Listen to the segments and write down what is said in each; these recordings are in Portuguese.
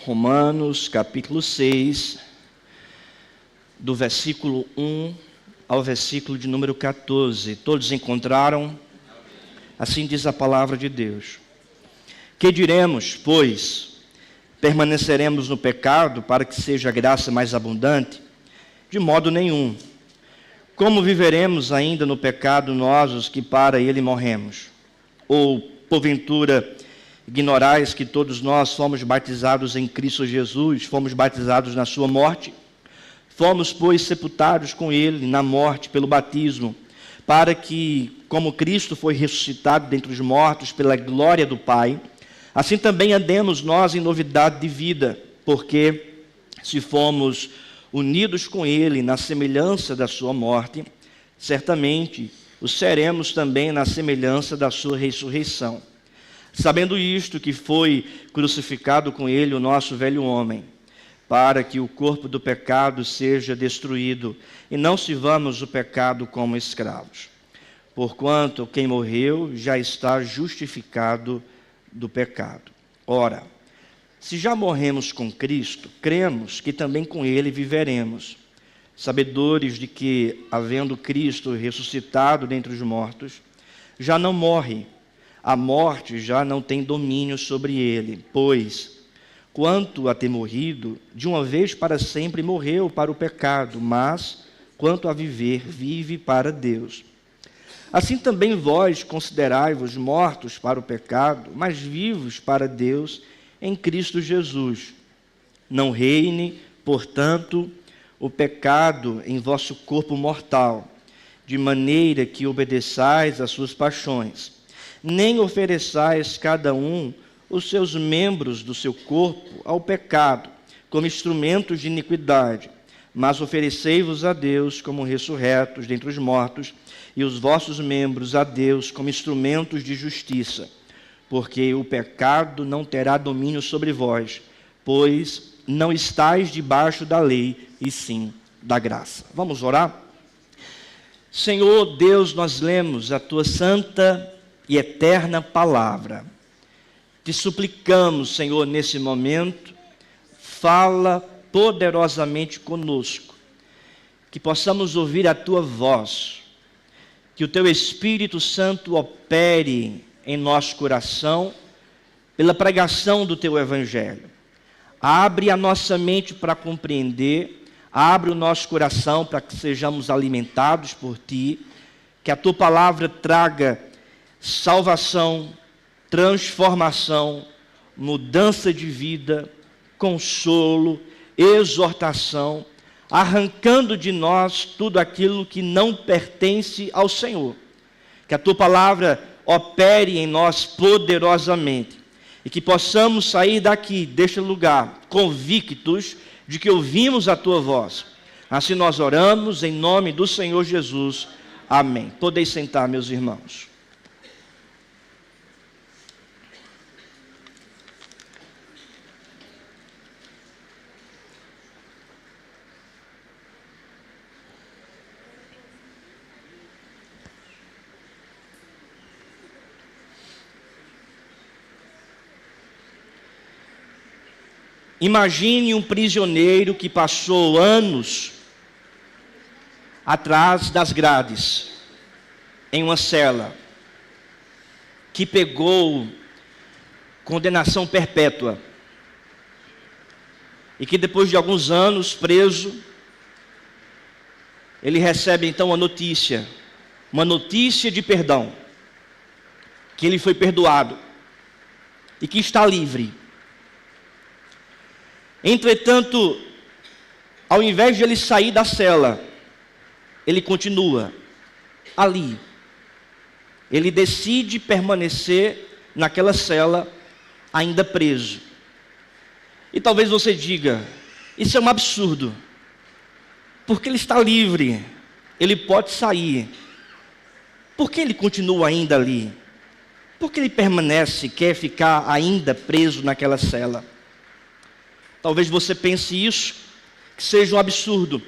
Romanos, capítulo 6, do versículo 1 ao versículo de número 14. Todos encontraram? Assim diz a palavra de Deus. Que diremos, pois? Permaneceremos no pecado para que seja a graça mais abundante? De modo nenhum. Como viveremos ainda no pecado nós, os que para ele morremos? Ou, porventura, ignorais que todos nós fomos batizados em Cristo Jesus, fomos batizados na sua morte? Fomos, pois, sepultados com ele na morte pelo batismo, para que, como Cristo foi ressuscitado dentre os mortos pela glória do Pai, assim também andemos nós em novidade de vida, porque se fomos unidos com ele na semelhança da sua morte, certamente o seremos também na semelhança da sua ressurreição. Sabendo isto, que foi crucificado com ele o nosso velho homem, para que o corpo do pecado seja destruído, e não sirvamos o pecado como escravos. Porquanto quem morreu já está justificado do pecado. Ora, se já morremos com Cristo, cremos que também com ele viveremos, sabedores de que, havendo Cristo ressuscitado dentre os mortos, já não morre, a morte já não tem domínio sobre ele, pois, quanto a ter morrido, de uma vez para sempre morreu para o pecado, mas, quanto a viver, vive para Deus. Assim também vós considerai-vos mortos para o pecado, mas vivos para Deus em Cristo Jesus. Não reine, portanto, o pecado em vosso corpo mortal, de maneira que obedeçais às suas paixões. Nem ofereçais cada um os seus membros do seu corpo ao pecado, como instrumentos de iniquidade, mas oferecei-vos a Deus como ressurretos dentre os mortos, e os vossos membros a Deus como instrumentos de justiça, porque o pecado não terá domínio sobre vós, pois não estáis debaixo da lei, e sim da graça. Vamos orar? Senhor Deus, nós lemos a tua santa e eterna palavra. Te suplicamos, Senhor, nesse momento, fala poderosamente conosco, que possamos ouvir a tua voz, que o teu Espírito Santo opere em nosso coração pela pregação do teu Evangelho. Abre a nossa mente para compreender, abre o nosso coração para que sejamos alimentados por ti, que a tua palavra traga salvação, transformação, mudança de vida, consolo, exortação, arrancando de nós tudo aquilo que não pertence ao Senhor. Que a tua palavra opere em nós poderosamente e que possamos sair daqui, deste lugar, convictos de que ouvimos a tua voz. Assim nós oramos em nome do Senhor Jesus. Amém. Podeis sentar, meus irmãos. Imagine um prisioneiro que passou anos atrás das grades, em uma cela, que pegou condenação perpétua, e que depois de alguns anos preso, ele recebe então uma notícia de perdão, que ele foi perdoado, e que está livre. Entretanto, ao invés de ele sair da cela, ele continua ali. Ele decide permanecer naquela cela, ainda preso. E talvez você diga, isso é um absurdo, porque ele está livre, ele pode sair. Por que ele continua ainda ali? Por que ele permanece, quer ficar ainda preso naquela cela? Talvez você pense isso, que seja um absurdo.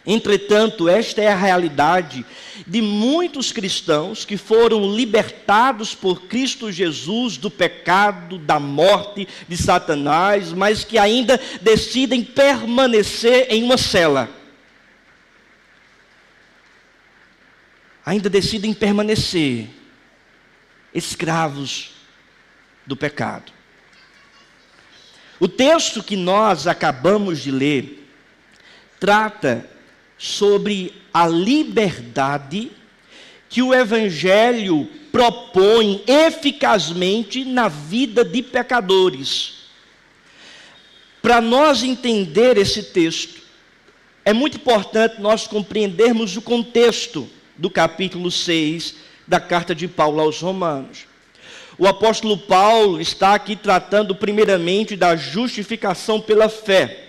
Entretanto, esta é a realidade de muitos cristãos que foram libertados por Cristo Jesus do pecado, da morte de Satanás, mas que ainda decidem permanecer em uma cela. Ainda decidem permanecer escravos do pecado. O texto que nós acabamos de ler trata sobre a liberdade que o Evangelho propõe eficazmente na vida de pecadores. Para nós entender esse texto, é muito importante nós compreendermos o contexto do capítulo 6 da carta de Paulo aos Romanos. O apóstolo Paulo está aqui tratando primeiramente da justificação pela fé.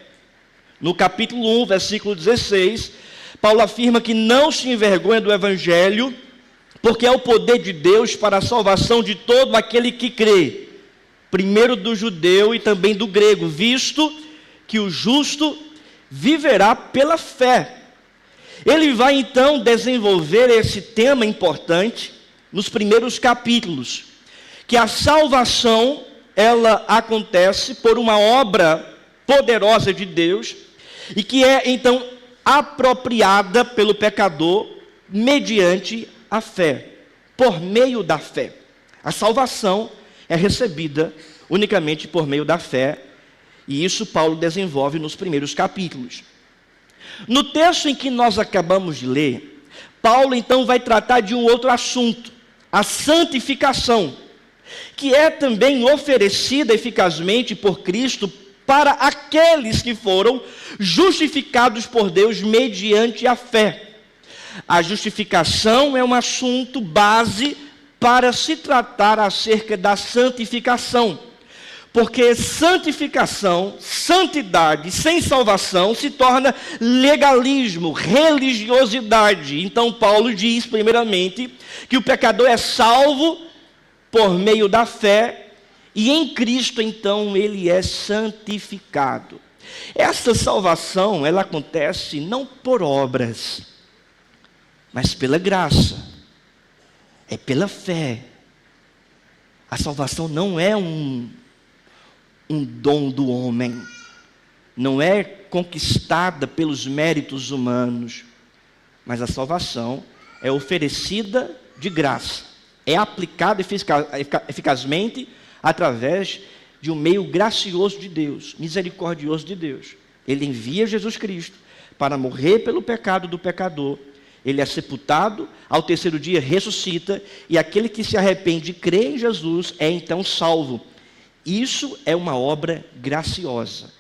No capítulo 1, versículo 16, Paulo afirma que não se envergonha do Evangelho, porque é o poder de Deus para a salvação de todo aquele que crê, primeiro do judeu e também do grego, visto que o justo viverá pela fé. Ele vai então desenvolver esse tema importante nos primeiros capítulos, que a salvação, ela acontece por uma obra poderosa de Deus, e que é então apropriada pelo pecador mediante a fé, por meio da fé. A salvação é recebida unicamente por meio da fé, e isso Paulo desenvolve nos primeiros capítulos. No texto em que nós acabamos de ler, Paulo então vai tratar de um outro assunto, a santificação, que é também oferecida eficazmente por Cristo para aqueles que foram justificados por Deus mediante a fé. A justificação é um assunto base para se tratar acerca da santificação, porque santificação, santidade sem salvação se torna legalismo, religiosidade. Então Paulo diz primeiramente que o pecador é salvo por meio da fé, e em Cristo, então, ele é santificado. Essa salvação, ela acontece não por obras, mas pela graça. É pela fé. A salvação não é um dom do homem. Não é conquistada pelos méritos humanos. Mas a salvação é oferecida de graça. É aplicada eficazmente através de um meio gracioso de Deus, misericordioso de Deus. Ele envia Jesus Cristo para morrer pelo pecado do pecador. Ele é sepultado, ao terceiro dia ressuscita, e aquele que se arrepende e crê em Jesus é então salvo. Isso é uma obra graciosa.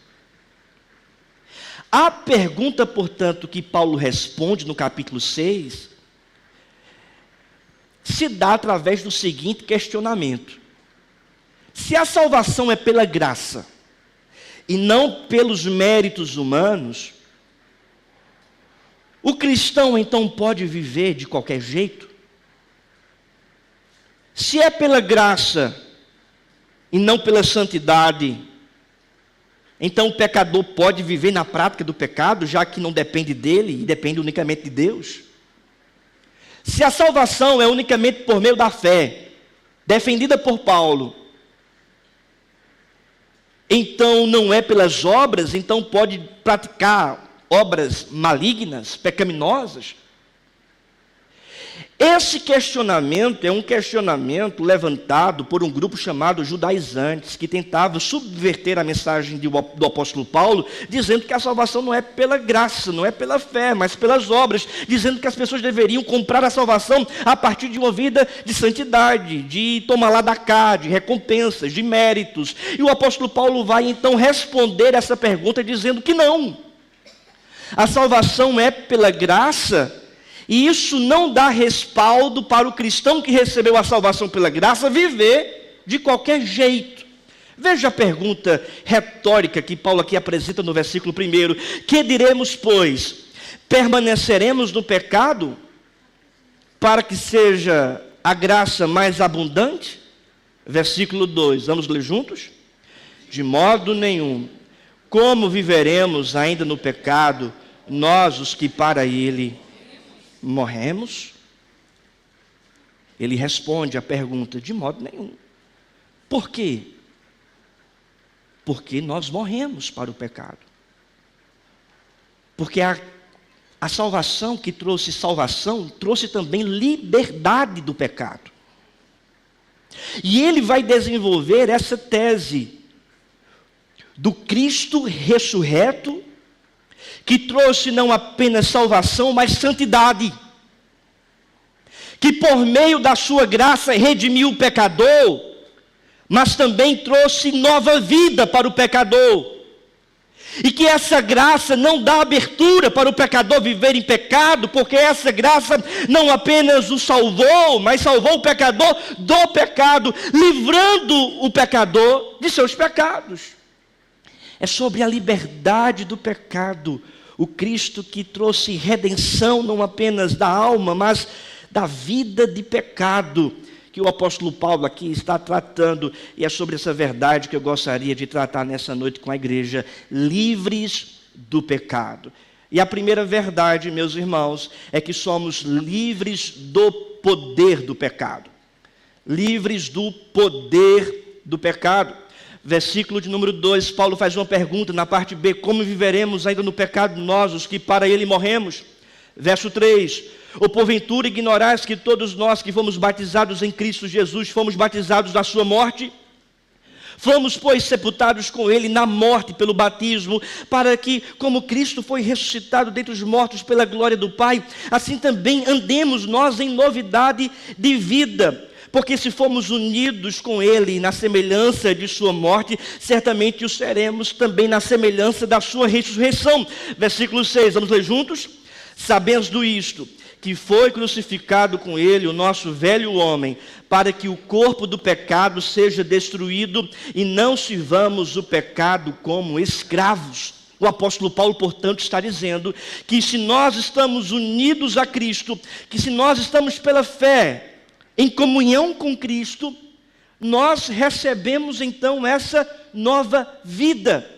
A pergunta, portanto, que Paulo responde no capítulo 6, se dá através do seguinte questionamento: se a salvação é pela graça e não pelos méritos humanos, o cristão então pode viver de qualquer jeito? Se é pela graça e não pela santidade, então o pecador pode viver na prática do pecado, já que não depende dele e depende unicamente de Deus? Se a salvação é unicamente por meio da fé, defendida por Paulo, então não é pelas obras, então pode praticar obras malignas, pecaminosas? Esse questionamento é um questionamento levantado por um grupo chamado judaizantes, que tentava subverter a mensagem do apóstolo Paulo, dizendo que a salvação não é pela graça, não é pela fé, mas pelas obras, dizendo que as pessoas deveriam comprar a salvação a partir de uma vida de santidade, de tomar lá da cá, de recompensas, de méritos. E o apóstolo Paulo vai então responder essa pergunta dizendo que não. A salvação é pela graça. E isso não dá respaldo para o cristão que recebeu a salvação pela graça viver de qualquer jeito. Veja a pergunta retórica que Paulo aqui apresenta no versículo 1. Que diremos, pois? Permaneceremos no pecado para que seja a graça mais abundante? Versículo 2, vamos ler juntos? De modo nenhum. Como viveremos ainda no pecado nós os que para ele morremos? Ele responde à pergunta: de modo nenhum. Por quê? Porque nós morremos para o pecado. Porque a salvação que trouxe salvação, trouxe também liberdade do pecado. E ele vai desenvolver essa tese do Cristo ressurreto, que trouxe não apenas salvação, mas santidade. Que por meio da sua graça redimiu o pecador, mas também trouxe nova vida para o pecador. E que essa graça não dá abertura para o pecador viver em pecado, porque essa graça não apenas o salvou, mas salvou o pecador do pecado, livrando o pecador de seus pecados. É sobre a liberdade do pecado, o Cristo que trouxe redenção não apenas da alma, mas da vida de pecado, que o apóstolo Paulo aqui está tratando, e é sobre essa verdade que eu gostaria de tratar nessa noite com a igreja: livres do pecado. E a primeira verdade, meus irmãos, é que somos livres do poder do pecado. Livres do poder do pecado. Versículo de número 2, Paulo faz uma pergunta na parte B: como viveremos ainda no pecado nós, os que para ele morremos? Verso 3: ou porventura ignorais que todos nós que fomos batizados em Cristo Jesus, fomos batizados na sua morte? Fomos, pois, sepultados com ele na morte pelo batismo, para que, como Cristo foi ressuscitado dentre os mortos pela glória do Pai, assim também andemos nós em novidade de vida. Porque se formos unidos com ele na semelhança de sua morte, certamente o seremos também na semelhança da sua ressurreição. Versículo 6, vamos ler juntos? Sabendo isto, que foi crucificado com ele o nosso velho homem, para que o corpo do pecado seja destruído e não sirvamos o pecado como escravos. O apóstolo Paulo, portanto, está dizendo que se nós estamos unidos a Cristo, que se nós estamos pela fé em comunhão com Cristo, nós recebemos então essa nova vida,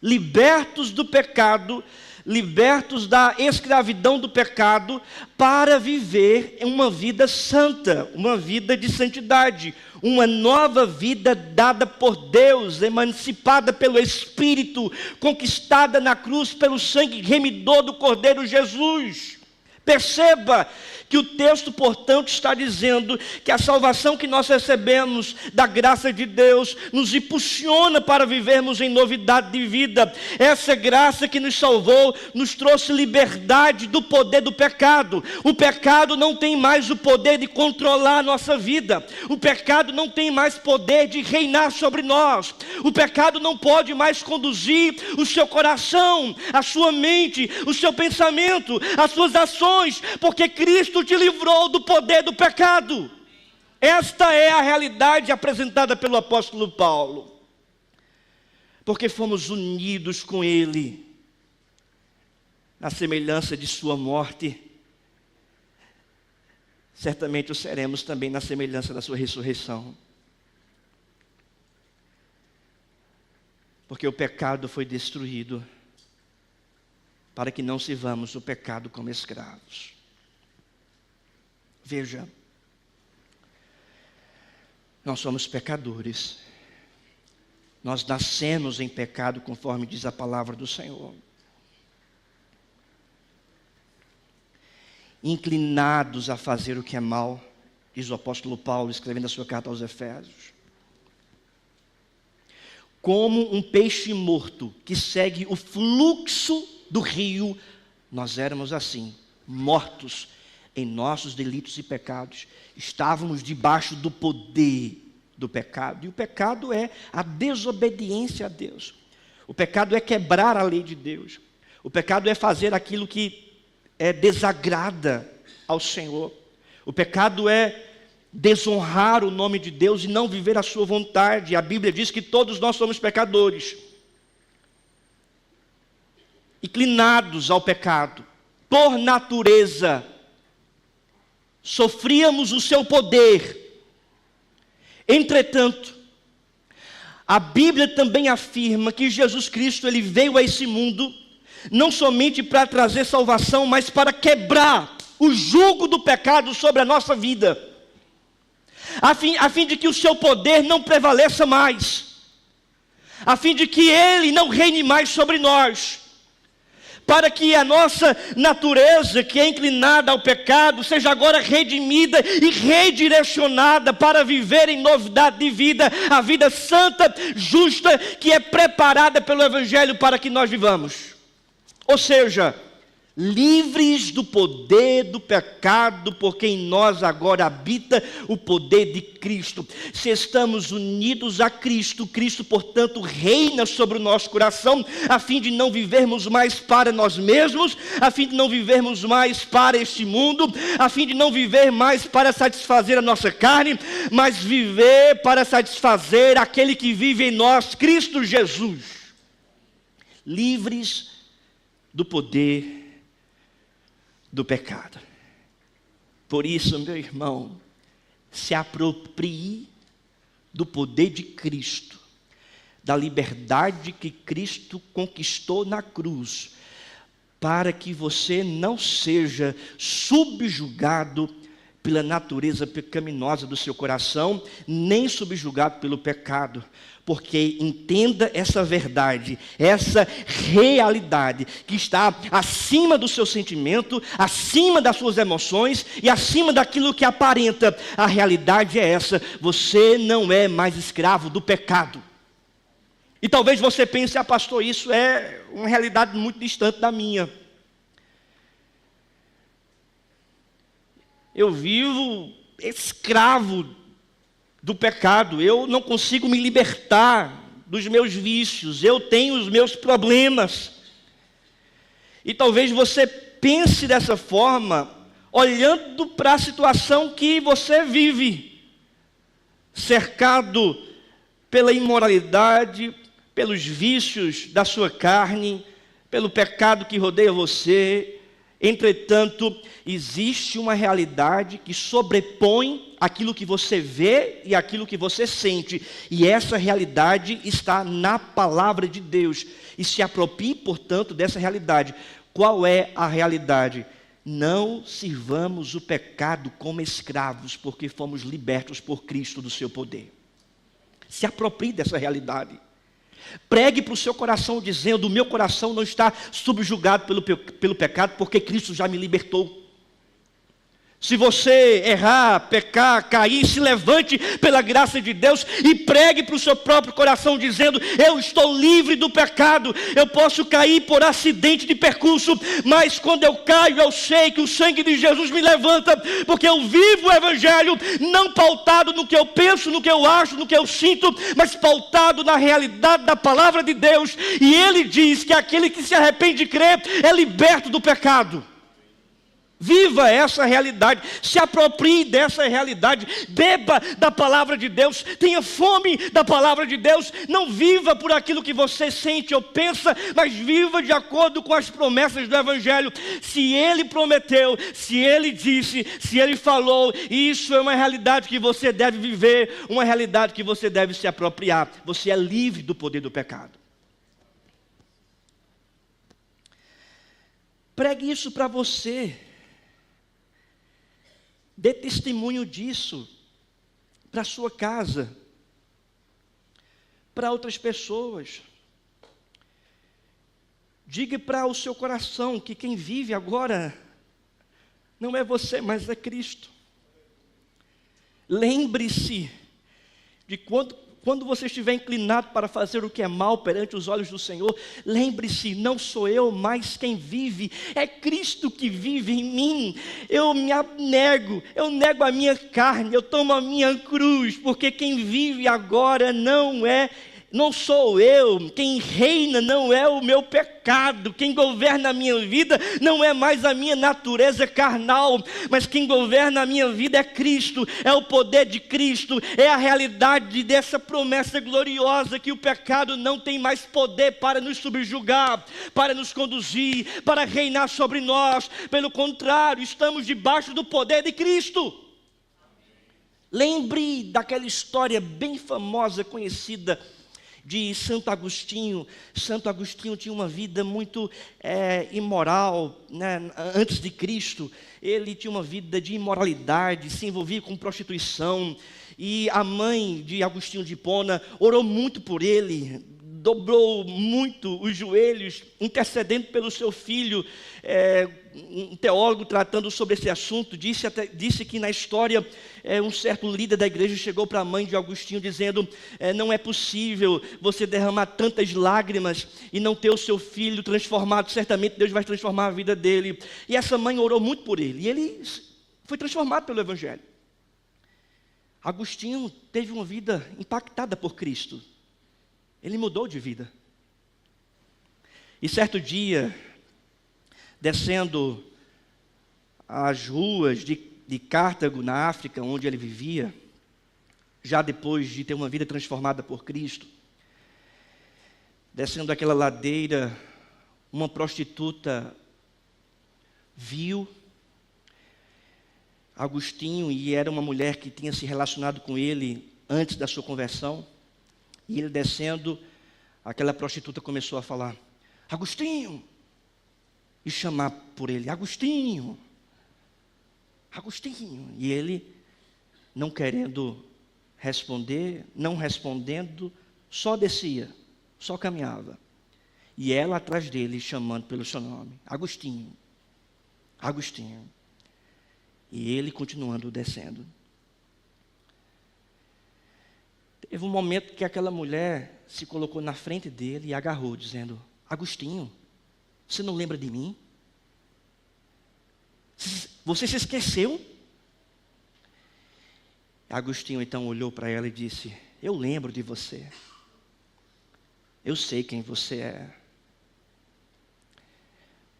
libertos do pecado, libertos da escravidão do pecado, para viver uma vida santa, uma vida de santidade, uma nova vida dada por Deus, emancipada pelo Espírito, conquistada na cruz pelo sangue remidor do Cordeiro Jesus. Perceba que o texto, portanto, está dizendo que a salvação que nós recebemos da graça de Deus nos impulsiona para vivermos em novidade de vida. Essa graça que nos salvou nos trouxe liberdade do poder do pecado. O pecado não tem mais o poder de controlar a nossa vida. O pecado não tem mais poder de reinar sobre nós. O pecado não pode mais conduzir o seu coração, a sua mente, o seu pensamento, as suas ações, porque Cristo te livrou do poder do pecado. Esta é a realidade apresentada pelo apóstolo Paulo. Porque fomos unidos com ele na semelhança de sua morte, certamente o seremos também na semelhança da sua ressurreição. Porque o pecado foi destruído, para que não sirvamos o pecado como escravos. Veja, nós somos pecadores, nós nascemos em pecado, conforme diz a palavra do Senhor, inclinados a fazer o que é mal, diz o apóstolo Paulo, escrevendo a sua carta aos Efésios. Como um peixe morto que segue o fluxo do rio, nós éramos assim, mortos em nossos delitos e pecados. Estávamos debaixo do poder do pecado. E o pecado é a desobediência a Deus. O pecado é quebrar a lei de Deus. O pecado é fazer aquilo que desagrada ao Senhor. O pecado é desonrar o nome de Deus e não viver a sua vontade. A Bíblia diz que todos nós somos pecadores, inclinados ao pecado, por natureza. Sofríamos o seu poder. Entretanto, a Bíblia também afirma que Jesus Cristo, ele veio a esse mundo não somente para trazer salvação, mas para quebrar o jugo do pecado sobre a nossa vida, a fim de que o seu poder não prevaleça mais, a fim de que ele não reine mais sobre nós, para que a nossa natureza, que é inclinada ao pecado, seja agora redimida e redirecionada para viver em novidade de vida, a vida santa, justa, que é preparada pelo Evangelho para que nós vivamos. Ou seja, livres do poder do pecado, porque em nós agora habita o poder de Cristo. Se estamos unidos a Cristo, Cristo, portanto, reina sobre o nosso coração, a fim de não vivermos mais para nós mesmos, a fim de não vivermos mais para este mundo, a fim de não viver mais para satisfazer a nossa carne, mas viver para satisfazer aquele que vive em nós, Cristo Jesus. Livres do poder do pecado. Por isso, meu irmão, se aproprie do poder de Cristo, da liberdade que Cristo conquistou na cruz, para que você não seja subjugado pela natureza pecaminosa do seu coração, nem subjugado pelo pecado. Porque entenda essa verdade, essa realidade que está acima do seu sentimento, acima das suas emoções e acima daquilo que aparenta. A realidade é essa: você não é mais escravo do pecado. E talvez você pense: pastor, isso é uma realidade muito distante da minha. Eu vivo escravo do pecado, eu não consigo me libertar dos meus vícios, eu tenho os meus problemas. E talvez você pense dessa forma, olhando para a situação que você vive, cercado pela imoralidade, pelos vícios da sua carne, pelo pecado que rodeia você. Entretanto, existe uma realidade que sobrepõe aquilo que você vê e aquilo que você sente. E essa realidade está na palavra de Deus. E se aproprie, portanto, dessa realidade. Qual é a realidade? Não sirvamos o pecado como escravos, porque fomos libertos por Cristo do seu poder. Se aproprie dessa realidade. Pregue para o seu coração dizendo: o meu coração não está subjugado pelo pecado, porque Cristo já me libertou. Se você errar, pecar, cair, se levante pela graça de Deus e pregue para o seu próprio coração dizendo: eu estou livre do pecado. Eu posso cair por acidente de percurso, mas quando eu caio eu sei que o sangue de Jesus me levanta, porque eu vivo o Evangelho não pautado no que eu penso, no que eu acho, no que eu sinto, mas pautado na realidade da palavra de Deus. E Ele diz que aquele que se arrepende e crê é liberto do pecado. Viva essa realidade, se aproprie dessa realidade, beba da palavra de Deus, tenha fome da palavra de Deus. Não viva por aquilo que você sente ou pensa, mas viva de acordo com as promessas do Evangelho. Se Ele prometeu, se Ele disse, se Ele falou, isso é uma realidade que você deve viver, uma realidade que você deve se apropriar. Você é livre do poder do pecado. Pregue isso para você. Dê testemunho disso para a sua casa, para outras pessoas. Diga para o seu coração que quem vive agora não é você, mas é Cristo. Lembre-se de quando você estiver inclinado para fazer o que é mal perante os olhos do Senhor, lembre-se: não sou eu mais quem vive, é Cristo que vive em mim. Eu me nego, eu nego a minha carne, eu tomo a minha cruz, porque quem vive agora não sou eu, quem reina não é o meu pecado, quem governa a minha vida não é mais a minha natureza carnal, mas quem governa a minha vida é Cristo, é o poder de Cristo, é a realidade dessa promessa gloriosa que o pecado não tem mais poder para nos subjugar, para nos conduzir, para reinar sobre nós. Pelo contrário, estamos debaixo do poder de Cristo. Lembre daquela história bem famosa, conhecida, de Santo Agostinho. Santo Agostinho tinha uma vida muito imoral, né? Antes de Cristo. Ele tinha uma vida de imoralidade, se envolvia com prostituição. E a mãe de Agostinho de Hipona orou muito por ele, dobrou muito os joelhos, intercedendo pelo seu filho. Um teólogo tratando sobre esse assunto disse que na história um certo líder da igreja chegou para a mãe de Agostinho dizendo: não é possível você derramar tantas lágrimas e não ter o seu filho transformado, certamente Deus vai transformar a vida dele. E essa mãe orou muito por ele, e ele foi transformado pelo Evangelho. Agostinho teve uma vida impactada por Cristo. Ele mudou de vida. E certo dia, descendo as ruas de Cartago, na África, onde ele vivia, já depois de ter uma vida transformada por Cristo, descendo aquela ladeira, uma prostituta viu Agostinho, e era uma mulher que tinha se relacionado com ele antes da sua conversão. E ele descendo, aquela prostituta começou a falar: Agostinho! E chamar por ele: Agostinho! Agostinho! E ele, não querendo responder, não respondendo, só descia, só caminhava. E ela atrás dele, chamando pelo seu nome: Agostinho! Agostinho! E ele continuando descendo. Teve um momento que aquela mulher se colocou na frente dele e agarrou, dizendo: Agostinho, você não lembra de mim? Você se esqueceu? Agostinho então olhou para ela e disse: eu lembro de você. Eu sei quem você é.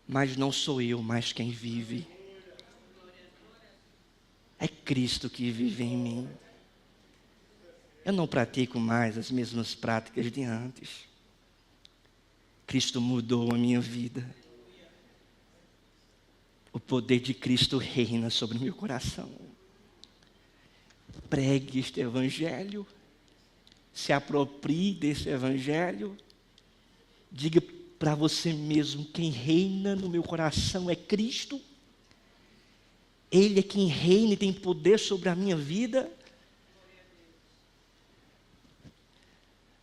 Mas não sou eu mais quem vive. É Cristo que vive em mim. Eu não pratico mais as mesmas práticas de antes. Cristo mudou a minha vida. O poder de Cristo reina sobre o meu coração. Pregue este evangelho. Se aproprie desse evangelho. Diga para você mesmo: quem reina no meu coração é Cristo. Ele é quem reina e tem poder sobre a minha vida.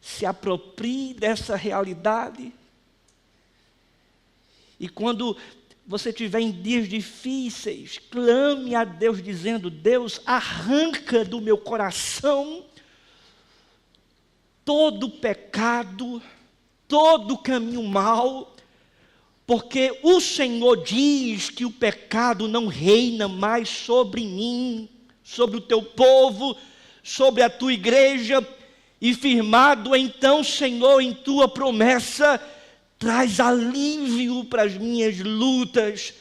Se aproprie dessa realidade. E quando você estiver em dias difíceis, clame a Deus dizendo: Deus, arranca do meu coração todo pecado, todo caminho mau, porque o Senhor diz que o pecado não reina mais sobre mim, sobre o teu povo, sobre a tua igreja. E firmado então, Senhor, em tua promessa, traz alívio para as minhas lutas,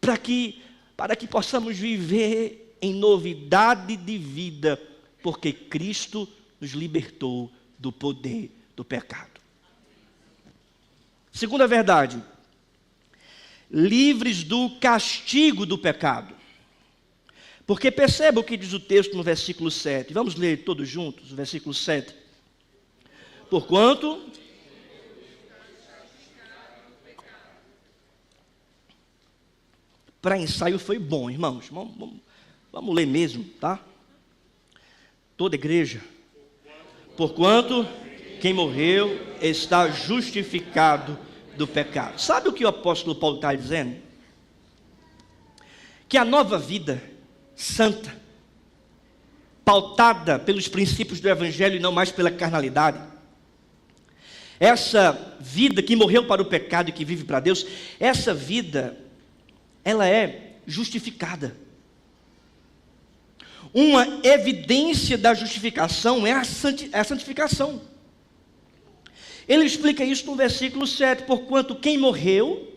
para que possamos viver em novidade de vida, porque Cristo nos libertou do poder do pecado. Segunda verdade: livres do castigo do pecado. Porque perceba o que diz o texto no versículo 7. Vamos ler todos juntos o versículo 7. Porquanto... Para ensaio foi bom, irmãos. Vamos ler mesmo, tá? Toda igreja. Porquanto quem morreu está justificado do pecado. Sabe o que o apóstolo Paulo está dizendo? Que a nova vida santa, pautada pelos princípios do Evangelho e não mais pela carnalidade, essa vida que morreu para o pecado e que vive para Deus, essa vida, ela é justificada. Uma evidência da justificação é a santificação. Ele explica isso no versículo 7, porquanto quem morreu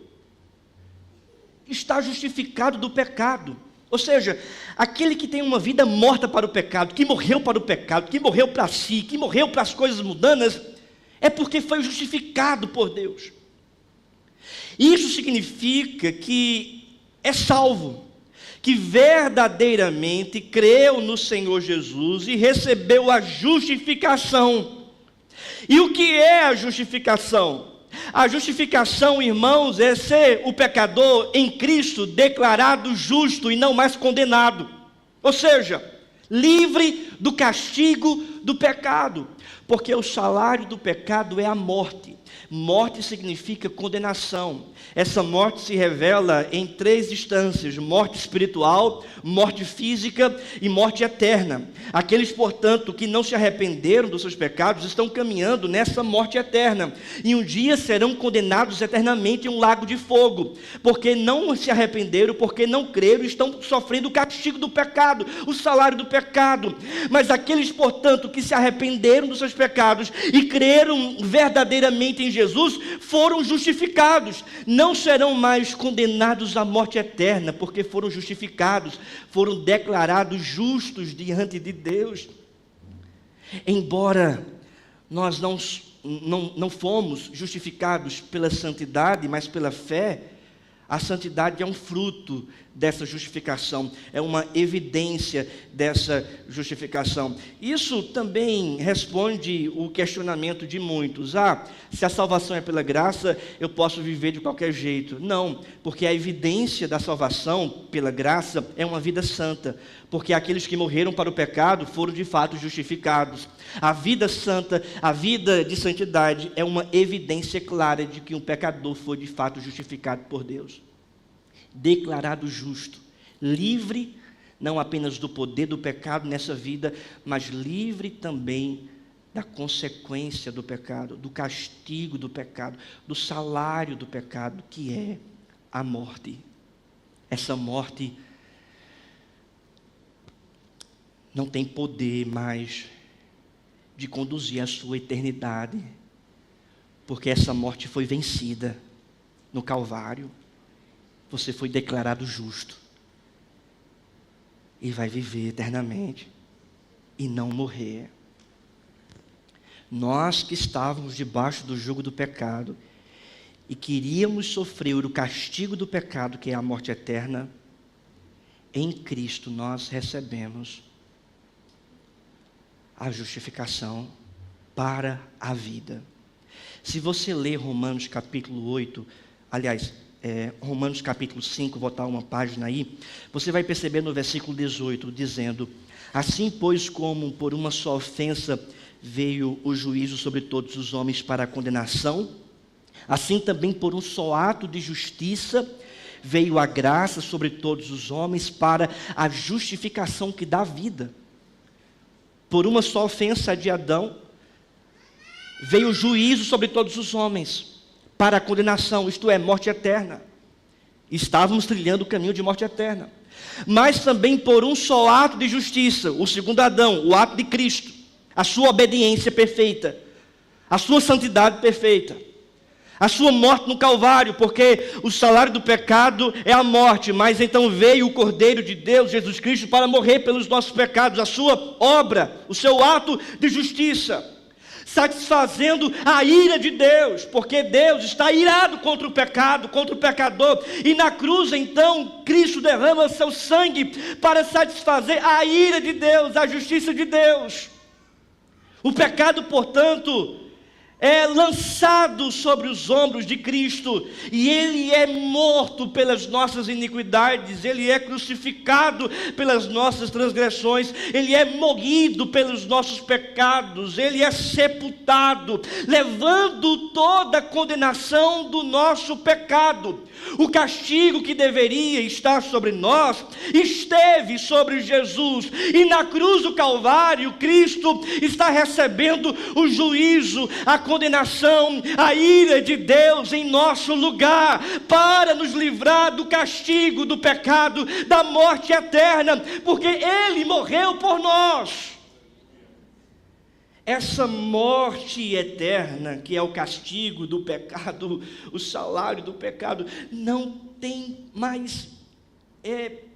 está justificado do pecado. Ou seja, aquele que tem uma vida morta para o pecado, que morreu para o pecado, que morreu para si, que morreu para as coisas mundanas, é porque foi justificado por Deus. Isso significa que é salvo, que verdadeiramente creu no Senhor Jesus e recebeu a justificação. E o que é a justificação? A justificação, irmãos, é ser o pecador em Cristo declarado justo e não mais condenado. Ou seja, livre do castigo do pecado. Porque o salário do pecado é a morte. Morte significa condenação. Essa morte se revela em 3 instâncias: morte espiritual, morte física e morte eterna. Aqueles, portanto, que não se arrependeram dos seus pecados estão caminhando nessa morte eterna, e um dia serão condenados eternamente em um lago de fogo, porque não se arrependeram, porque não creram, estão sofrendo o castigo do pecado, o salário do pecado. Mas aqueles, portanto, que se arrependeram dos seus pecados e creram verdadeiramente em Jesus, foram justificados. Não serão mais condenados à morte eterna, porque foram justificados, foram declarados justos diante de Deus. Embora nós não fomos justificados pela santidade, mas pela fé, a santidade é um fruto dessa justificação, é uma evidência dessa justificação. Isso também responde o questionamento de muitos: se a salvação é pela graça, eu posso viver de qualquer jeito. Não, porque a evidência da salvação pela graça é uma vida santa, porque aqueles que morreram para o pecado foram de fato justificados. A vida santa, a vida de santidade é uma evidência clara de que um pecador foi de fato justificado por Deus, declarado justo, livre não apenas do poder do pecado nessa vida, mas livre também da consequência do pecado, do castigo do pecado, do salário do pecado, que é a morte. Essa morte não tem poder mais de conduzir a sua eternidade, porque essa morte foi vencida no Calvário. Você foi declarado justo e vai viver eternamente e não morrer. Nós que estávamos debaixo do jugo do pecado e queríamos sofrer o castigo do pecado, que é a morte eterna, em Cristo nós recebemos a justificação para a vida. Se você ler Romanos capítulo 8, Romanos capítulo 5, voltar uma página aí, você vai perceber no versículo 18, dizendo: assim, pois, como por uma só ofensa veio o juízo sobre todos os homens para a condenação, assim também por um só ato de justiça veio a graça sobre todos os homens para a justificação que dá vida. Por uma só ofensa de Adão veio o juízo sobre todos os homens para a condenação, isto é, morte eterna. Estávamos trilhando o caminho de morte eterna. Mas também por um só ato de justiça, o segundo Adão, o ato de Cristo, a sua obediência perfeita, a sua santidade perfeita, a sua morte no Calvário, porque o salário do pecado é a morte, mas então veio o Cordeiro de Deus, Jesus Cristo, para morrer pelos nossos pecados, a sua obra, o seu ato de justiça, satisfazendo a ira de Deus, porque Deus está irado contra o pecado, contra o pecador, e na cruz então Cristo derrama seu sangue para satisfazer a ira de Deus, a justiça de Deus. O pecado, portanto, é lançado sobre os ombros de Cristo, e Ele é morto pelas nossas iniquidades, Ele é crucificado pelas nossas transgressões, Ele é moído pelos nossos pecados, Ele é sepultado, levando toda a condenação do nosso pecado. O castigo que deveria estar sobre nós, esteve sobre Jesus, e na cruz do Calvário, Cristo está recebendo o juízo, a condenação, a ira de Deus em nosso lugar, para nos livrar do castigo, do pecado, da morte eterna, porque Ele morreu por nós. Essa morte eterna, que é o castigo do pecado, o salário do pecado, não tem mais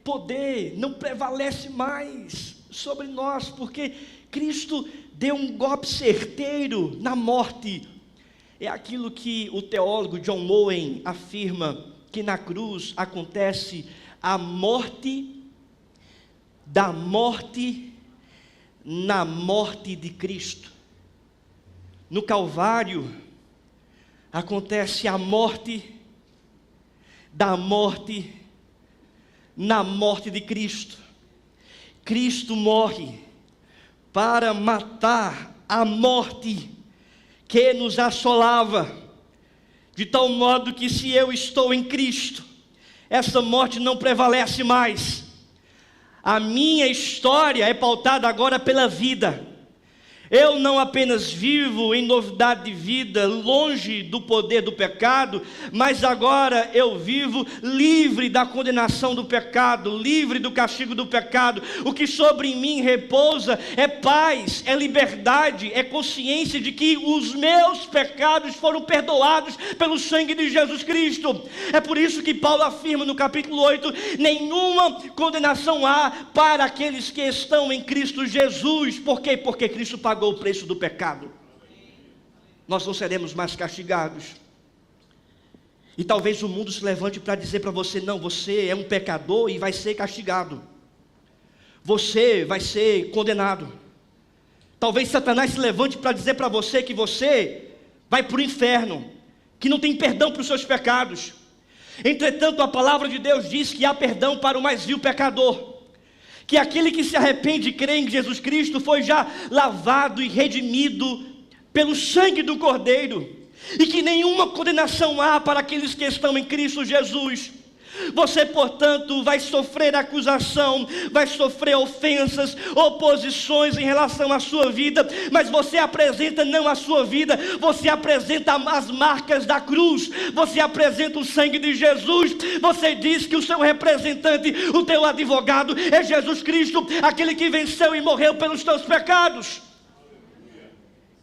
poder, não prevalece mais sobre nós, porque Cristo deu um golpe certeiro na morte. É aquilo que o teólogo John Owen afirma, que na cruz acontece a morte da morte na morte de Cristo. No Calvário acontece a morte da morte na morte de Cristo. Cristo morre para matar a morte que nos assolava, de tal modo que se eu estou em Cristo, essa morte não prevalece mais. A minha história é pautada agora pela vida. Eu não apenas vivo em novidade de vida, longe do poder do pecado, mas agora eu vivo livre da condenação do pecado, livre do castigo do pecado. O que sobre mim repousa é paz, é liberdade, é consciência de que os meus pecados foram perdoados pelo sangue de Jesus Cristo. É por isso que Paulo afirma no capítulo 8, nenhuma condenação há para aqueles que estão em Cristo Jesus. Por quê? Porque Cristo pagou o preço do pecado. Nós não seremos mais castigados. E talvez o mundo se levante para dizer para você: não, você é um pecador e vai ser castigado, você vai ser condenado. Talvez Satanás se levante para dizer para você que você vai para o inferno, que não tem perdão para os seus pecados. Entretanto, a palavra de Deus diz que há perdão para o mais vil pecador, que aquele que se arrepende e crê em Jesus Cristo foi já lavado e redimido pelo sangue do Cordeiro, e que nenhuma condenação há para aqueles que estão em Cristo Jesus. Você, portanto, vai sofrer acusação, vai sofrer ofensas, oposições em relação à sua vida, mas você apresenta não a sua vida, você apresenta as marcas da cruz, você apresenta o sangue de Jesus. Você diz que o seu representante, o teu advogado é Jesus Cristo, aquele que venceu e morreu pelos teus pecados.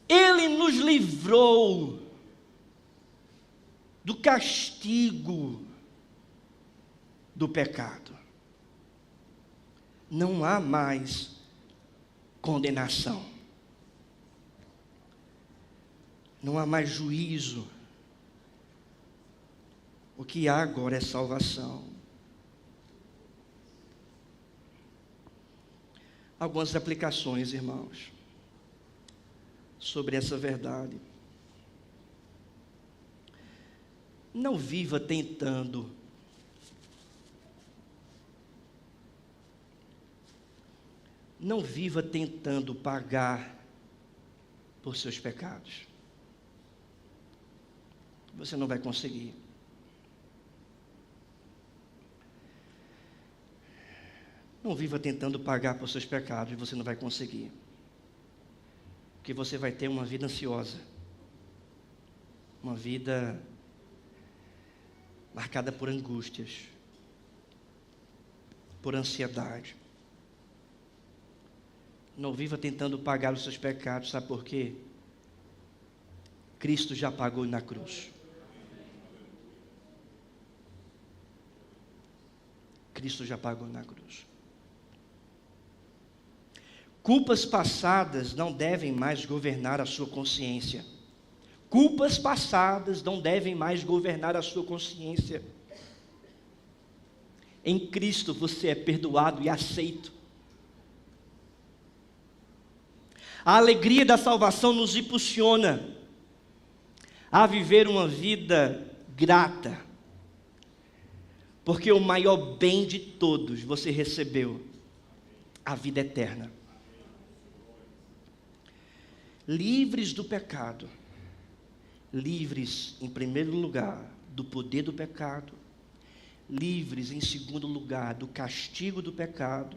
Ele nos livrou do castigo do pecado. Não há mais condenação, não há mais juízo. O que há agora é salvação. Algumas aplicações, irmãos, sobre essa verdade. Não viva tentando pagar por seus pecados. Você não vai conseguir. Não viva tentando pagar por seus pecados, você não vai conseguir. Porque você vai ter uma vida ansiosa, uma vida marcada por angústias, por ansiedade. Não viva tentando pagar os seus pecados, sabe por quê? Cristo já pagou na cruz. Cristo já pagou na cruz. Culpas passadas não devem mais governar a sua consciência. Culpas passadas não devem mais governar a sua consciência. Em Cristo você é perdoado e aceito. A alegria da salvação nos impulsiona a viver uma vida grata, porque o maior bem de todos você recebeu, a vida eterna. Livres do pecado, livres em primeiro lugar do poder do pecado, livres em segundo lugar do castigo do pecado,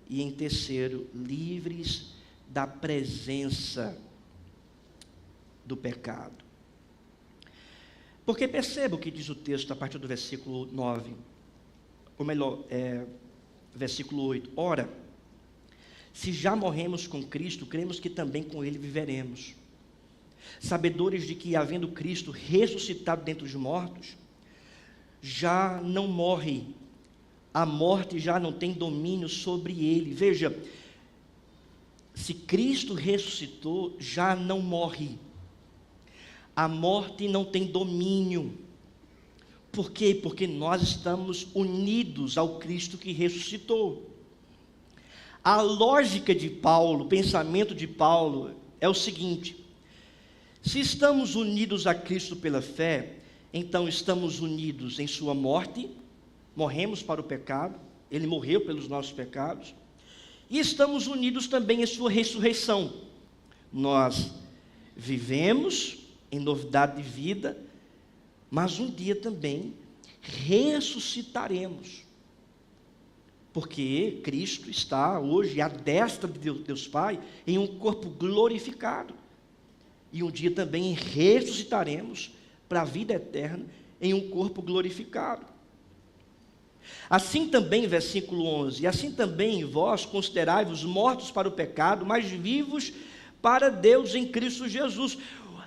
e em terceiro, livres da presença do pecado. Porque perceba o que diz o texto a partir do versículo 9, ou melhor, versículo 8. Ora, se já morremos com Cristo, cremos que também com Ele viveremos, sabedores de que, havendo Cristo ressuscitado dentre os mortos, já não morre, a morte já não tem domínio sobre Ele. Veja, se Cristo ressuscitou, já não morre, a morte não tem domínio. Por quê? Porque nós estamos unidos ao Cristo que ressuscitou. A lógica de Paulo, o pensamento de Paulo é o seguinte: Se estamos unidos a Cristo pela fé, então estamos unidos em sua morte, morremos para o pecado, ele morreu pelos nossos pecados, e estamos unidos também em sua ressurreição. Nós vivemos em novidade de vida, mas um dia também ressuscitaremos, porque Cristo está hoje à destra de Deus Pai, em um corpo glorificado, e um dia também ressuscitaremos para a vida eterna, em um corpo glorificado. Assim também, versículo 11, assim também vós considerai-vos mortos para o pecado, mas vivos para Deus em Cristo Jesus.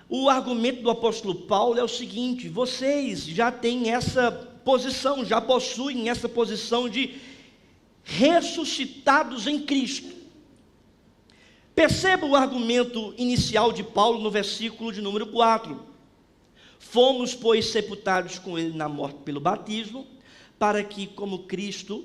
O argumento do apóstolo Paulo é o seguinte: vocês já têm essa posição, já possuem essa posição de ressuscitados em Cristo. Perceba o argumento inicial de Paulo no versículo de número 4. Fomos, pois, sepultados com ele na morte pelo batismo, para que, como Cristo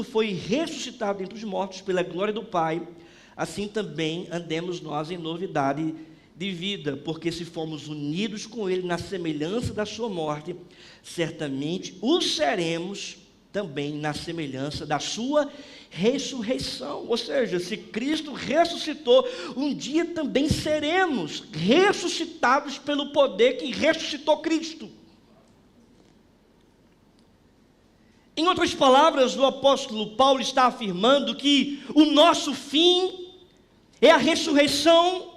foi ressuscitado entre os mortos pela glória do Pai, assim também andemos nós em novidade de vida, porque se formos unidos com ele na semelhança da sua morte, certamente o seremos também na semelhança da sua ressurreição. Ou seja, se Cristo ressuscitou, um dia também seremos ressuscitados pelo poder que ressuscitou Cristo. Em outras palavras, o apóstolo Paulo está afirmando que o nosso fim é a ressurreição,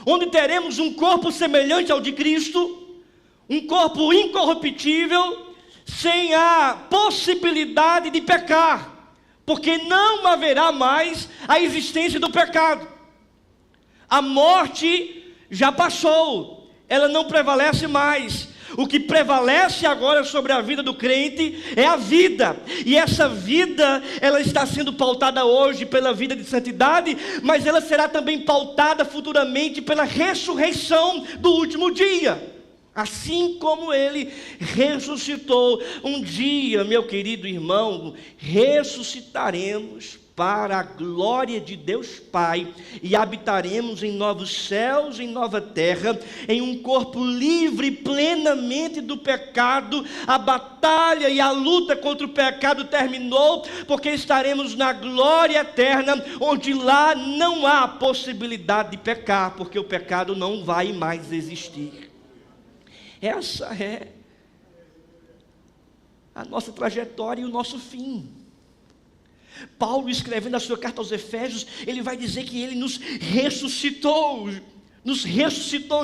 onde teremos um corpo semelhante ao de Cristo, um corpo incorruptível, sem a possibilidade de pecar, porque não haverá mais a existência do pecado. A morte já passou, ela não prevalece mais. O que prevalece agora sobre a vida do crente é a vida, e essa vida, ela está sendo pautada hoje pela vida de santidade, mas ela será também pautada futuramente pela ressurreição do último dia. Assim como ele ressuscitou, um dia, meu querido irmão, ressuscitaremos para a glória de Deus Pai, e habitaremos em novos céus, em nova terra, em um corpo livre plenamente do pecado. A batalha e a luta contra o pecado terminou, porque estaremos na glória eterna, onde lá não há possibilidade de pecar, porque o pecado não vai mais existir. Essa é a nossa trajetória e o nosso fim. Paulo, escrevendo a sua carta aos Efésios, ele vai dizer que ele nos ressuscitou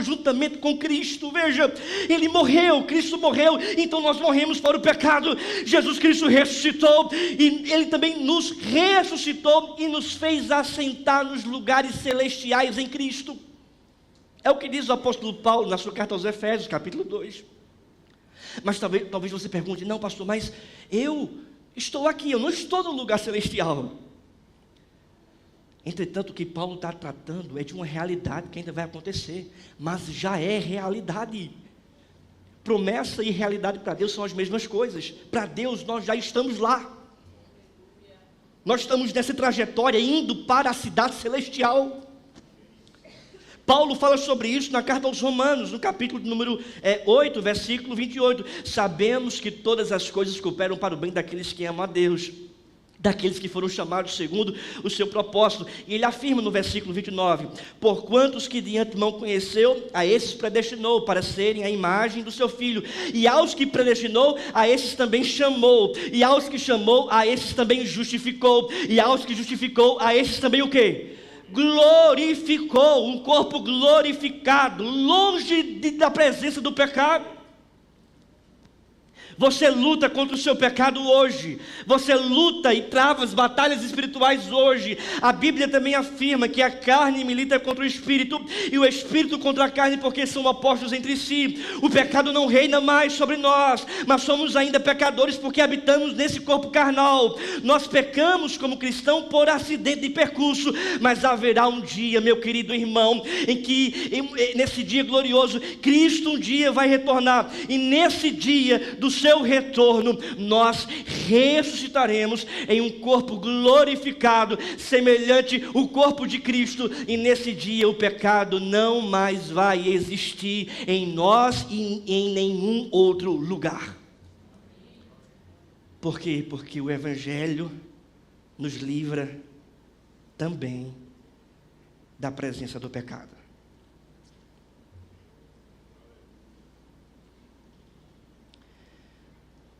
juntamente com Cristo. Veja, ele morreu, Cristo morreu, então nós morremos para o pecado. Jesus Cristo ressuscitou, e ele também nos ressuscitou e nos fez assentar nos lugares celestiais em Cristo. É o que diz o apóstolo Paulo na sua carta aos Efésios, capítulo 2. Mas talvez você pergunte: não, pastor, mas eu estou aqui, eu não estou no lugar celestial. Entretanto, o que Paulo está tratando é de uma realidade que ainda vai acontecer, mas já é realidade. Promessa e realidade para Deus são as mesmas coisas. Para Deus nós já estamos lá. Nós estamos nessa trajetória indo para a cidade celestial. Paulo fala sobre isso na carta aos Romanos, no capítulo número 8, versículo 28. Sabemos que todas as coisas cooperam para o bem daqueles que amam a Deus, daqueles que foram chamados segundo o seu propósito. E ele afirma no versículo 29, porquanto os que de antemão conheceu, a esses predestinou para serem a imagem do seu Filho, e aos que predestinou, a esses também chamou, e aos que chamou, a esses também justificou, e aos que justificou, a esses também o quê? Glorificou. Um corpo glorificado, longe da presença do pecado. Você luta contra o seu pecado hoje. Você luta e trava as batalhas espirituais hoje. A Bíblia também afirma que a carne milita contra o Espírito, e o Espírito contra a carne, porque são opostos entre si. O pecado não reina mais sobre nós, mas somos ainda pecadores porque habitamos nesse corpo carnal. Nós pecamos como cristão por acidente de percurso, mas haverá um dia, meu querido irmão, em que nesse dia glorioso, Cristo um dia vai retornar, e nesse dia do seu retorno, nós ressuscitaremos em um corpo glorificado, semelhante ao corpo de Cristo, e nesse dia o pecado não mais vai existir em nós e em nenhum outro lugar. Por quê? Porque o Evangelho nos livra também da presença do pecado.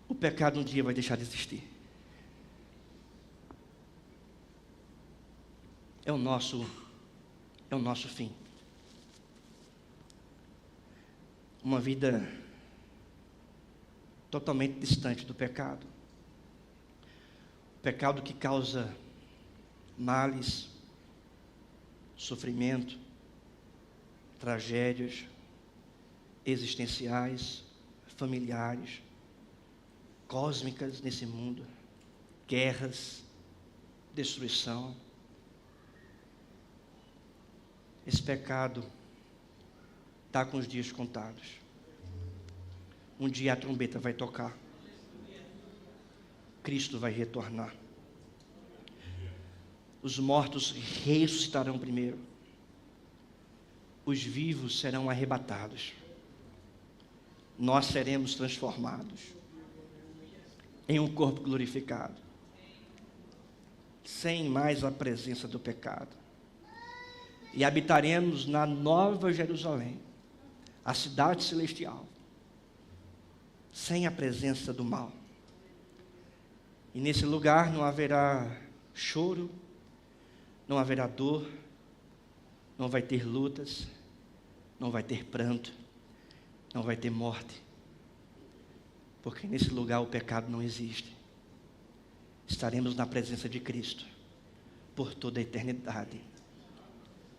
O pecado um dia vai deixar de existir. É o nosso fim. Uma vida totalmente distante do pecado. Pecado que causa males, sofrimento, tragédias existenciais, familiares, cósmicas nesse mundo, guerras, destruição. Esse pecado está com os dias contados. Um dia a trombeta vai tocar. Cristo vai retornar. Os mortos ressuscitarão primeiro. Os vivos serão arrebatados. Nós seremos transformados em um corpo glorificado, sem mais a presença do pecado. E habitaremos na Nova Jerusalém, a cidade celestial, sem a presença do mal. E nesse lugar não haverá choro, não haverá dor, não vai ter lutas, não vai ter pranto, não vai ter morte. Porque nesse lugar o pecado não existe. Estaremos na presença de Cristo por toda a eternidade.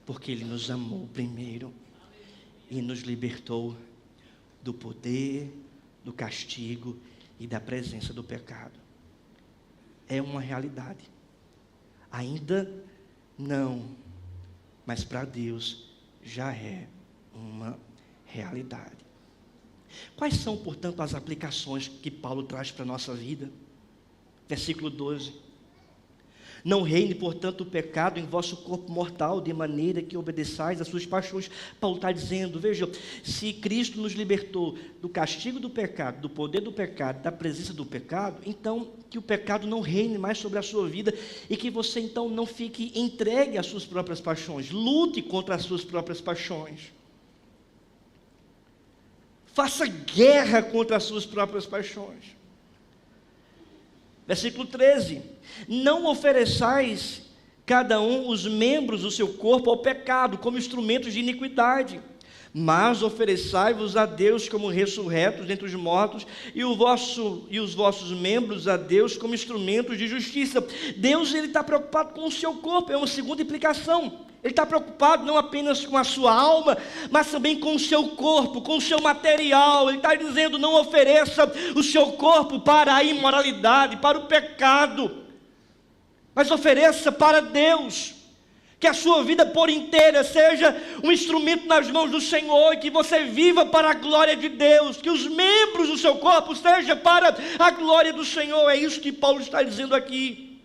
Porque Ele nos amou primeiro e nos libertou do poder, do castigo e da presença do pecado. É uma realidade. Ainda não, mas para Deus já é uma realidade. Quais são, portanto, as aplicações que Paulo traz para a nossa vida? Versículo 12. Não reine, portanto, o pecado em vosso corpo mortal, de maneira que obedeçais às suas paixões. Paulo está dizendo, veja, se Cristo nos libertou do castigo do pecado, do poder do pecado, da presença do pecado, então que o pecado não reine mais sobre a sua vida e que você então não fique entregue às suas próprias paixões. Lute contra as suas próprias paixões. Faça guerra contra as suas próprias paixões. Versículo 13. Não ofereçais cada um os membros do seu corpo ao pecado, como instrumentos de iniquidade, mas ofereçai-vos a Deus como ressurretos dentre os mortos, e os vossos membros a Deus como instrumentos de justiça. Deus, Ele está preocupado com o seu corpo, é uma segunda implicação. Ele está preocupado não apenas com a sua alma, mas também com o seu corpo, com o seu material. Ele está dizendo, não ofereça o seu corpo para a imoralidade, para o pecado, mas ofereça para Deus. Que a sua vida por inteira seja um instrumento nas mãos do Senhor, e que você viva para a glória de Deus, que os membros do seu corpo sejam para a glória do Senhor. É isso que Paulo está dizendo aqui.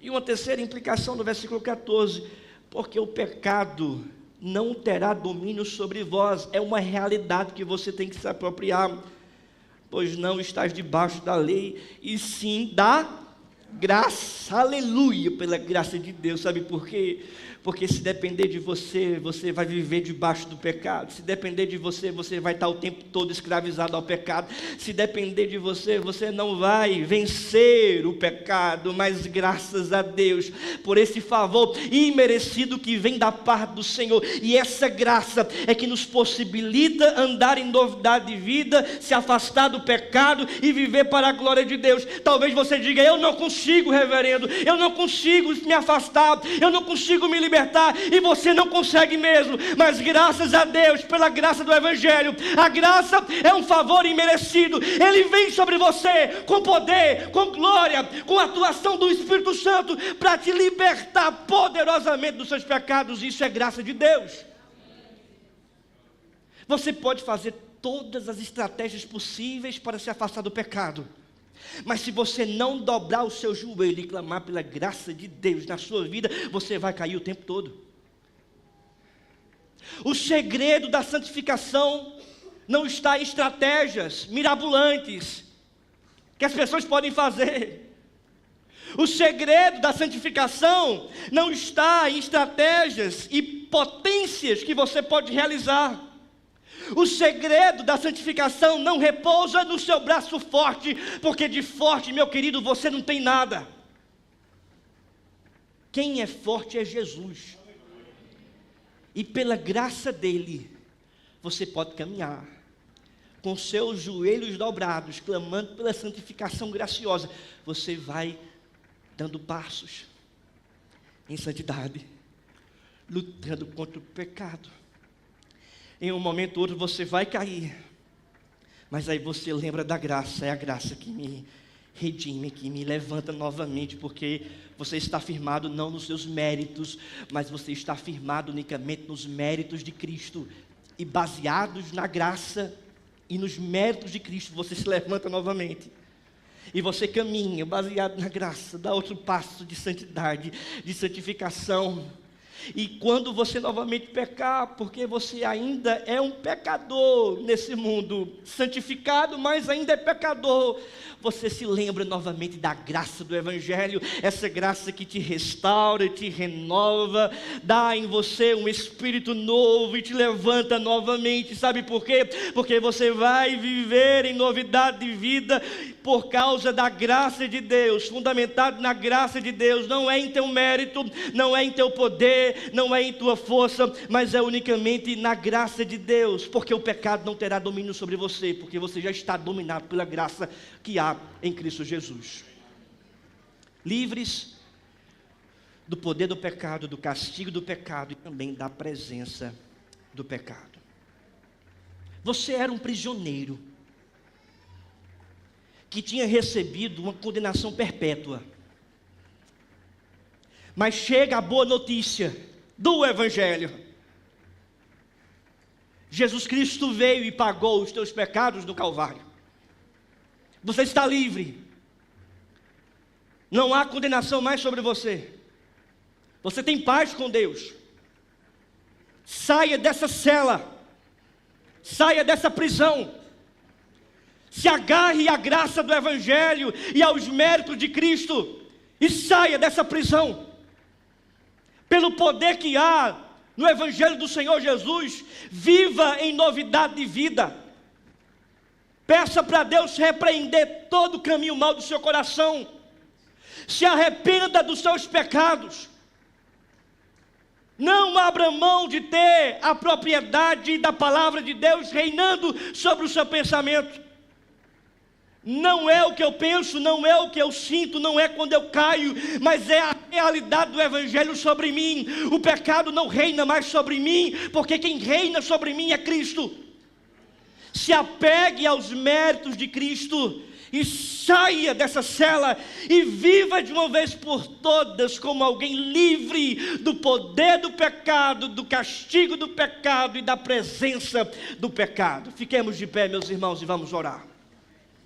E uma terceira implicação do versículo 14, porque o pecado não terá domínio sobre vós. É uma realidade que você tem que se apropriar, pois não estás debaixo da lei, e sim da graça. Aleluia, pela graça de Deus. Sabe por quê? Porque se depender de você, você vai viver debaixo do pecado. Se depender de você, você vai estar o tempo todo escravizado ao pecado. Se depender de você, você não vai vencer o pecado. Mas graças a Deus por esse favor imerecido que vem da parte do Senhor. E essa graça é que nos possibilita andar em novidade de vida, se afastar do pecado e viver para a glória de Deus. Talvez você diga, eu não consigo, reverendo, eu não consigo me afastar, eu não consigo me libertar, e você não consegue mesmo, mas graças a Deus, pela graça do Evangelho, a graça é um favor imerecido. Ele vem sobre você com poder, com glória, com a atuação do Espírito Santo, para te libertar poderosamente dos seus pecados. Isso é graça de Deus. Você pode fazer todas as estratégias possíveis para se afastar do pecado. Mas se você não dobrar o seu joelho e clamar pela graça de Deus na sua vida, você vai cair o tempo todo. O segredo da santificação não está em estratégias mirabolantes que as pessoas podem fazer. O segredo da santificação não está em estratégias e potências que você pode realizar. O segredo da santificação não repousa no seu braço forte, porque de forte, meu querido, você não tem nada. Quem é forte é Jesus. E pela graça dele, você pode caminhar com seus joelhos dobrados, clamando pela santificação graciosa. Você vai dando passos em santidade, lutando contra o pecado. Em um momento ou outro você vai cair, mas aí você lembra da graça. É a graça que me redime, que me levanta novamente, porque você está firmado não nos seus méritos, mas você está firmado unicamente nos méritos de Cristo, e baseados na graça e nos méritos de Cristo, você se levanta novamente. E você caminha baseado na graça, dá outro passo de santidade, de santificação. E quando você novamente pecar, porque você ainda é um pecador nesse mundo, santificado, mas ainda é pecador, você se lembra novamente da graça do Evangelho, essa graça que te restaura, te renova, dá em você um espírito novo e te levanta novamente. Sabe por quê? Porque você vai viver em novidade de vida por causa da graça de Deus, fundamentado na graça de Deus. Não é em teu mérito, não é em teu poder, não é em tua força, mas é unicamente na graça de Deus, porque o pecado não terá domínio sobre você, porque você já está dominado pela graça que há em Cristo Jesus. Livres do poder do pecado, do castigo do pecado e também da presença do pecado. Você era um prisioneiro que tinha recebido uma condenação perpétua. Mas chega a boa notícia do Evangelho. Jesus Cristo veio e pagou os teus pecados no Calvário. Você está livre. Não há condenação mais sobre você. Você tem paz com Deus. Saia dessa cela. Saia dessa prisão. Se agarre à graça do Evangelho e aos méritos de Cristo. E saia dessa prisão. Pelo poder que há no Evangelho do Senhor Jesus, viva em novidade de vida. Peça para Deus repreender todo o caminho mau do seu coração. Se arrependa dos seus pecados. Não abra mão de ter a propriedade da palavra de Deus reinando sobre o seu pensamento. Não é o que eu penso, não é o que eu sinto, não é quando eu caio, mas é a realidade do Evangelho sobre mim. O pecado não reina mais sobre mim, porque quem reina sobre mim é Cristo. Se apegue aos méritos de Cristo e saia dessa cela e viva de uma vez por todas como alguém livre do poder do pecado, do castigo do pecado e da presença do pecado. Fiquemos de pé, meus irmãos, e vamos orar.